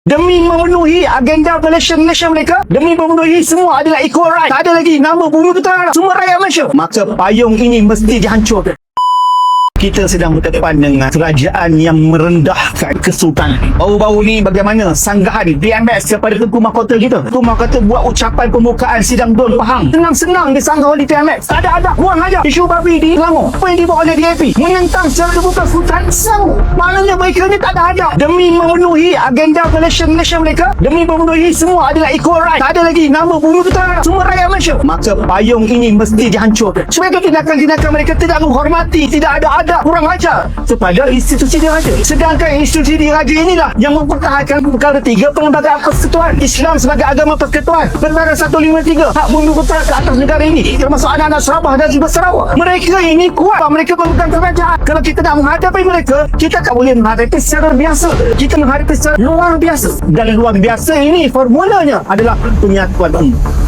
demi memenuhi agenda Malaysia mereka, demi memenuhi semua adalah equal right. Tak ada lagi nama Bumi Putera, semua rakyat Malaysia. Maka payung ini mesti dihancurkan. Kita sedang berdepan dengan kerajaan yang merendahkan kesultanan. Baru-baru ni bagaimana sanggahan DMS kepada Tengku Mahkota kita. Tengku Mahkota buat ucapan pembukaan sidang Dun Pahang. Senang-senang disanggah oleh DMS. Tak ada adab, buang aja. Isu babi di Selangor. Apa yang dibawa oleh DAP? Menentang secara terbuka Sultan Selangor. Maknanya mereka ni tak ada adab. Demi memenuhi agenda Malaysia mereka, demi memenuhi semua adalah equal right. Tak ada lagi nama Bumi Putera, semua rakyat Malaysia. Maka payung ini mesti dihancurkan. Sebagai tindakan-tindakan mereka tidak menghormati, tidak ada adab, kurang ajar kepada institusi diraja. Sedangkan institusi diraja inilah yang mempertahankan perkara 3 Perlembagaan Persekutuan Islam sebagai agama persekutuan, perkara 153 hak bumi putera ke atas negara ini, termasuk anak-anak Sabah dan juga Sarawak. Mereka ini kuat, mereka memegang kerajaan. Kalau kita nak menghadapi mereka, kita tak boleh menghadapi secara biasa, kita menghadapi secara luar biasa. Dan luar biasa ini formulanya adalah penyatuan umat.